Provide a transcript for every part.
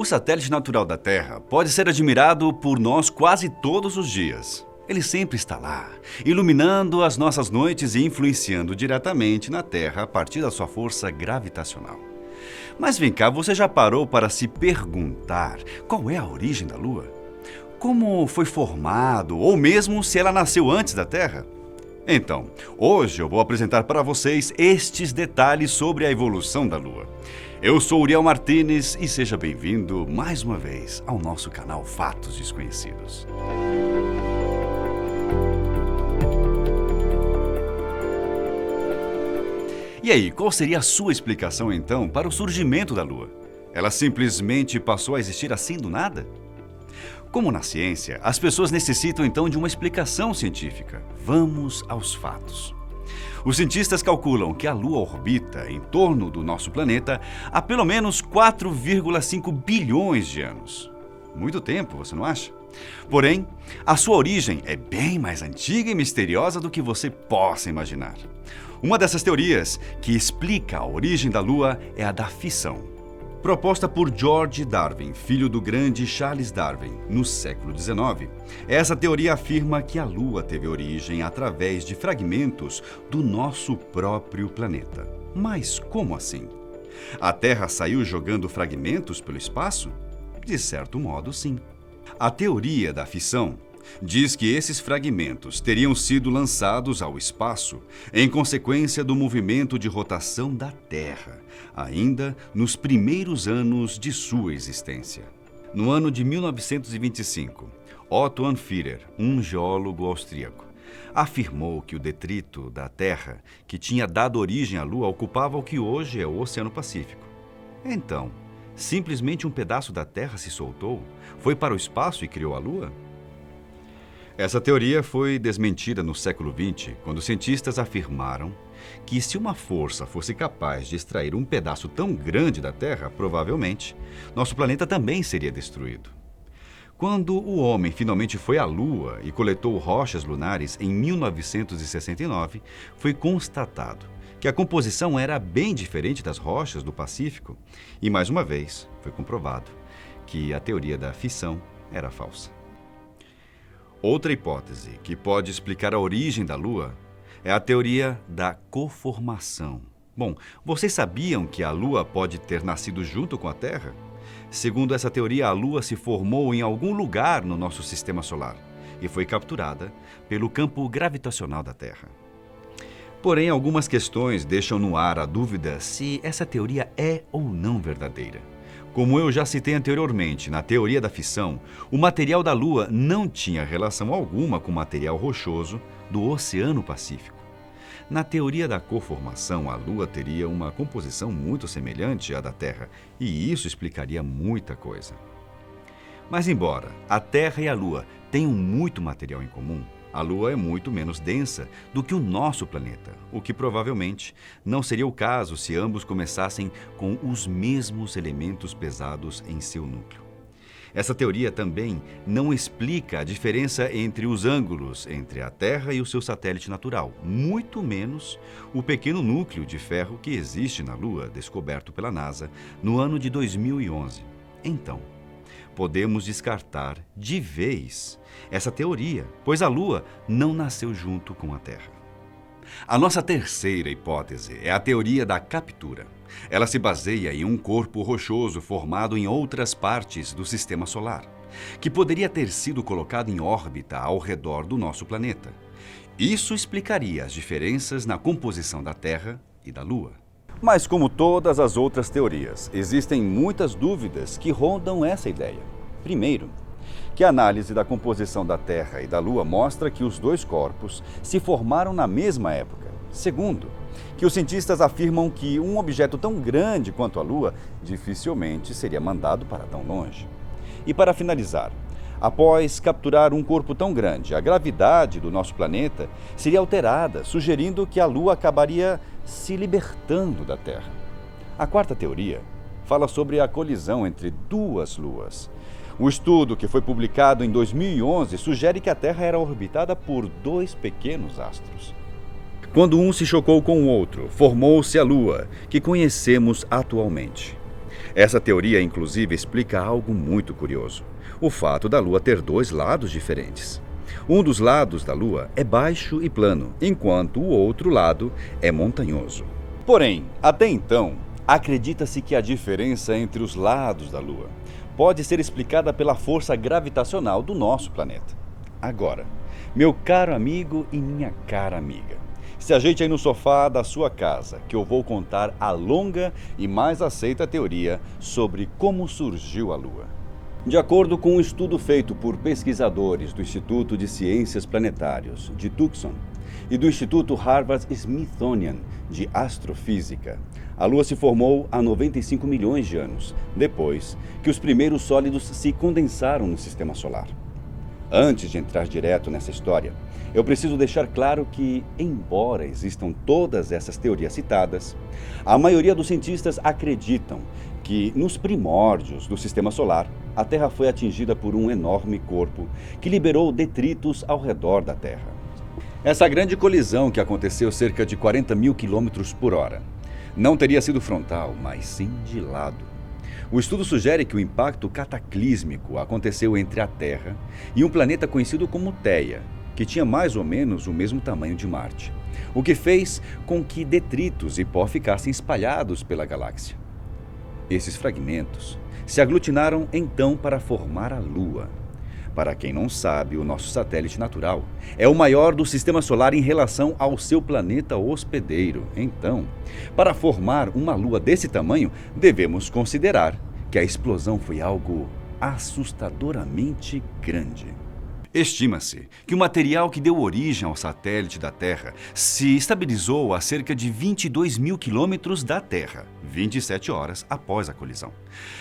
O satélite natural da Terra pode ser admirado por nós quase todos os dias. Ele sempre está lá, iluminando as nossas noites e influenciando diretamente na Terra a partir da sua força gravitacional. Mas vem cá, você já parou para se perguntar qual é a origem da Lua? Como foi formado, ou mesmo se ela nasceu antes da Terra? Então, hoje eu vou apresentar para vocês estes detalhes sobre a evolução da Lua. Eu sou Uriel Martínez e seja bem-vindo mais uma vez ao nosso canal Fatos Desconhecidos. E aí, qual seria a sua explicação então para o surgimento da Lua? Ela simplesmente passou a existir assim do nada? Como na ciência, as pessoas necessitam então de uma explicação científica. Vamos aos fatos. Os cientistas calculam que a Lua orbita em torno do nosso planeta há pelo menos 4,5 bilhões de anos. Muito tempo, você não acha? Porém, a sua origem é bem mais antiga e misteriosa do que você possa imaginar. Uma dessas teorias que explica a origem da Lua é a da fissão. Proposta por George Darwin, filho do grande Charles Darwin, no século XIX, essa teoria afirma que a Lua teve origem através de fragmentos do nosso próprio planeta. Mas como assim? A Terra saiu jogando fragmentos pelo espaço? De certo modo, sim. A teoria da fissão diz que esses fragmentos teriam sido lançados ao espaço em consequência do movimento de rotação da Terra, ainda nos primeiros anos de sua existência. No ano de 1925, Otto Amphirer, um geólogo austríaco, afirmou que o detrito da Terra, que tinha dado origem à Lua, ocupava o que hoje é o Oceano Pacífico. Então, simplesmente um pedaço da Terra se soltou, foi para o espaço e criou a Lua? Essa teoria foi desmentida no século XX, quando cientistas afirmaram que se uma força fosse capaz de extrair um pedaço tão grande da Terra, provavelmente, nosso planeta também seria destruído. Quando o homem finalmente foi à Lua e coletou rochas lunares em 1969, foi constatado que a composição era bem diferente das rochas do Pacífico e, mais uma vez, foi comprovado que a teoria da fissão era falsa. Outra hipótese que pode explicar a origem da Lua é a teoria da conformação. Bom, vocês sabiam que a Lua pode ter nascido junto com a Terra? Segundo essa teoria, a Lua se formou em algum lugar no nosso sistema solar e foi capturada pelo campo gravitacional da Terra. Porém, algumas questões deixam no ar a dúvida se essa teoria é ou não verdadeira. Como eu já citei anteriormente, na teoria da fissão, o material da Lua não tinha relação alguma com o material rochoso do Oceano Pacífico. Na teoria da conformação, a Lua teria uma composição muito semelhante à da Terra, e isso explicaria muita coisa. Mas embora a Terra e a Lua tenham muito material em comum, a Lua é muito menos densa do que o nosso planeta, o que provavelmente não seria o caso se ambos começassem com os mesmos elementos pesados em seu núcleo. Essa teoria também não explica a diferença entre os ângulos entre a Terra e o seu satélite natural, muito menos o pequeno núcleo de ferro que existe na Lua, descoberto pela NASA no ano de 2011. Então, podemos descartar de vez essa teoria, pois a Lua não nasceu junto com a Terra. A nossa terceira hipótese é a teoria da captura. Ela se baseia em um corpo rochoso formado em outras partes do Sistema Solar, que poderia ter sido colocado em órbita ao redor do nosso planeta. Isso explicaria as diferenças na composição da Terra e da Lua. Mas como todas as outras teorias, existem muitas dúvidas que rondam essa ideia. Primeiro, que a análise da composição da Terra e da Lua mostra que os dois corpos se formaram na mesma época. Segundo, que os cientistas afirmam que um objeto tão grande quanto a Lua dificilmente seria mandado para tão longe. E para finalizar, após capturar um corpo tão grande, a gravidade do nosso planeta seria alterada, sugerindo que a Lua acabaria se libertando da Terra. A quarta teoria fala sobre a colisão entre duas luas. O estudo, que foi publicado em 2011, sugere que a Terra era orbitada por dois pequenos astros. Quando um se chocou com o outro, formou-se a Lua, que conhecemos atualmente. Essa teoria, inclusive, explica algo muito curioso: o fato da Lua ter dois lados diferentes. Um dos lados da Lua é baixo e plano, enquanto o outro lado é montanhoso. Porém, até então, acredita-se que a diferença entre os lados da Lua pode ser explicada pela força gravitacional do nosso planeta. Agora, meu caro amigo e minha cara amiga, se ajeite aí no sofá da sua casa, que eu vou contar a longa e mais aceita teoria sobre como surgiu a Lua. De acordo com um estudo feito por pesquisadores do Instituto de Ciências Planetárias de Tucson e do Instituto Harvard-Smithsonian de Astrofísica, a Lua se formou há 95 milhões de anos, depois que os primeiros sólidos se condensaram no Sistema Solar. Antes de entrar direto nessa história, eu preciso deixar claro que, embora existam todas essas teorias citadas, a maioria dos cientistas acreditam que, nos primórdios do Sistema Solar, a Terra foi atingida por um enorme corpo que liberou detritos ao redor da Terra. Essa grande colisão, que aconteceu cerca de 40 mil quilômetros por hora, não teria sido frontal, mas sim de lado. O estudo sugere que o impacto cataclísmico aconteceu entre a Terra e um planeta conhecido como Theia, que tinha mais ou menos o mesmo tamanho de Marte, o que fez com que detritos e pó ficassem espalhados pela galáxia. Esses fragmentos se aglutinaram então para formar a Lua. Para quem não sabe, o nosso satélite natural é o maior do Sistema Solar em relação ao seu planeta hospedeiro. Então, para formar uma Lua desse tamanho, devemos considerar que a explosão foi algo assustadoramente grande. Estima-se que o material que deu origem ao satélite da Terra se estabilizou a cerca de 22 mil quilômetros da Terra, 27 horas após a colisão.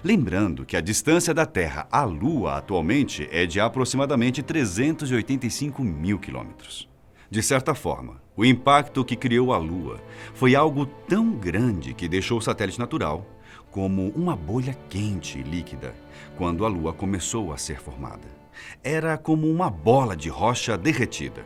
Lembrando que a distância da Terra à Lua atualmente é de aproximadamente 385 mil quilômetros. De certa forma, o impacto que criou a Lua foi algo tão grande que deixou o satélite natural como uma bolha quente e líquida quando a Lua começou a ser formada. Era como uma bola de rocha derretida.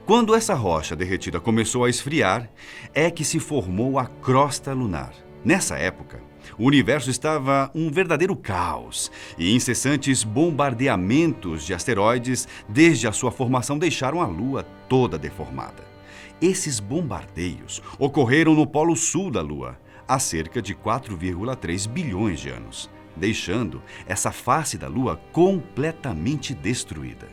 Quando essa rocha derretida começou a esfriar, é que se formou a crosta lunar. Nessa época, o universo estava um verdadeiro caos e incessantes bombardeamentos de asteroides desde a sua formação deixaram a Lua toda deformada. Esses bombardeios ocorreram no polo sul da Lua, há cerca de 4,3 bilhões de anos, deixando essa face da Lua completamente destruída.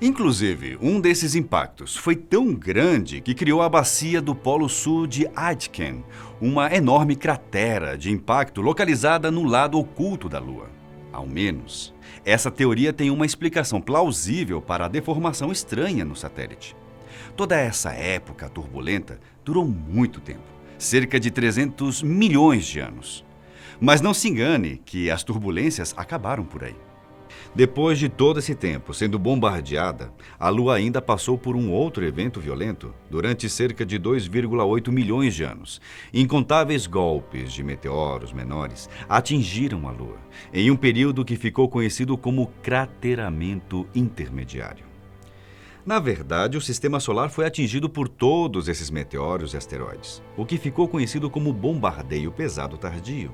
Inclusive, um desses impactos foi tão grande que criou a bacia do Polo Sul de Aitken, uma enorme cratera de impacto localizada no lado oculto da Lua. Ao menos, essa teoria tem uma explicação plausível para a deformação estranha no satélite. Toda essa época turbulenta durou muito tempo, cerca de 300 milhões de anos. Mas não se engane que as turbulências acabaram por aí. Depois de todo esse tempo sendo bombardeada, a Lua ainda passou por um outro evento violento durante cerca de 2,8 milhões de anos. Incontáveis golpes de meteoros menores atingiram a Lua, em um período que ficou conhecido como crateramento intermediário. Na verdade, o Sistema Solar foi atingido por todos esses meteoros e asteroides, o que ficou conhecido como bombardeio pesado tardio.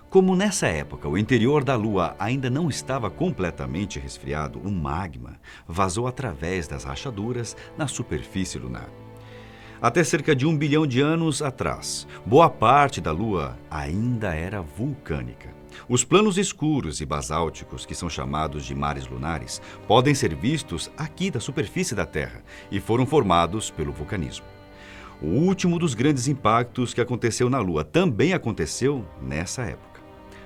Como nessa época o interior da Lua ainda não estava completamente resfriado, o magma vazou através das rachaduras na superfície lunar. Até cerca de 1 bilhão de anos atrás, boa parte da Lua ainda era vulcânica. Os planos escuros e basálticos, que são chamados de mares lunares, podem ser vistos aqui da superfície da Terra e foram formados pelo vulcanismo. O último dos grandes impactos que aconteceu na Lua também aconteceu nessa época.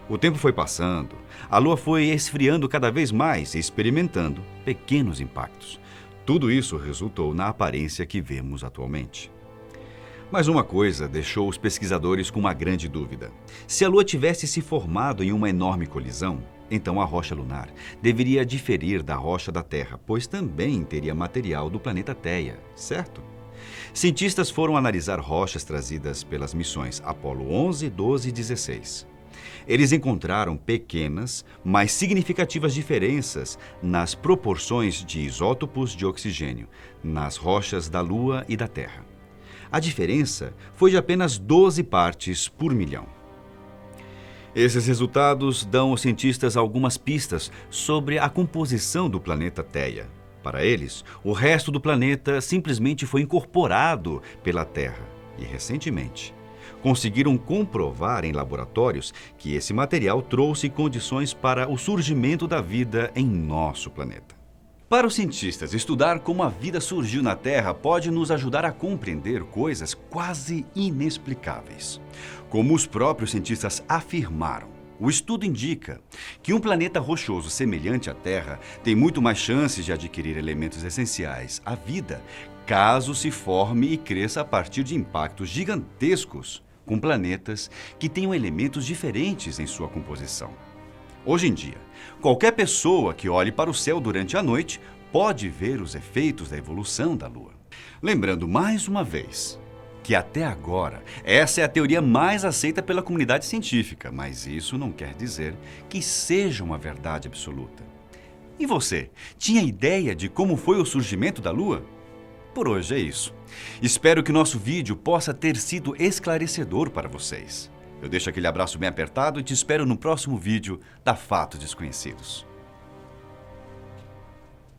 O tempo foi passando, a Lua foi esfriando cada vez mais e experimentando pequenos impactos. Tudo isso resultou na aparência que vemos atualmente. Mas uma coisa deixou os pesquisadores com uma grande dúvida. Se a Lua tivesse se formado em uma enorme colisão, então a rocha lunar deveria diferir da rocha da Terra, pois também teria material do planeta Theia, certo? Cientistas foram analisar rochas trazidas pelas missões Apollo 11, 12 e 16. Eles encontraram pequenas, mas significativas diferenças nas proporções de isótopos de oxigênio nas rochas da Lua e da Terra. A diferença foi de apenas 12 partes por milhão. Esses resultados dão aos cientistas algumas pistas sobre a composição do planeta Theia. Para eles, o resto do planeta simplesmente foi incorporado pela Terra e, recentemente, conseguiram comprovar em laboratórios que esse material trouxe condições para o surgimento da vida em nosso planeta. Para os cientistas, estudar como a vida surgiu na Terra pode nos ajudar a compreender coisas quase inexplicáveis. Como os próprios cientistas afirmaram, o estudo indica que um planeta rochoso semelhante à Terra tem muito mais chances de adquirir elementos essenciais à vida, caso se forme e cresça a partir de impactos gigantescos com planetas que tenham elementos diferentes em sua composição. Hoje em dia, qualquer pessoa que olhe para o céu durante a noite pode ver os efeitos da evolução da Lua. Lembrando mais uma vez que até agora essa é a teoria mais aceita pela comunidade científica, mas isso não quer dizer que seja uma verdade absoluta. E você, tinha ideia de como foi o surgimento da Lua? Por hoje é isso. Espero que nosso vídeo possa ter sido esclarecedor para vocês. Eu deixo aquele abraço bem apertado e te espero no próximo vídeo da Fatos Desconhecidos.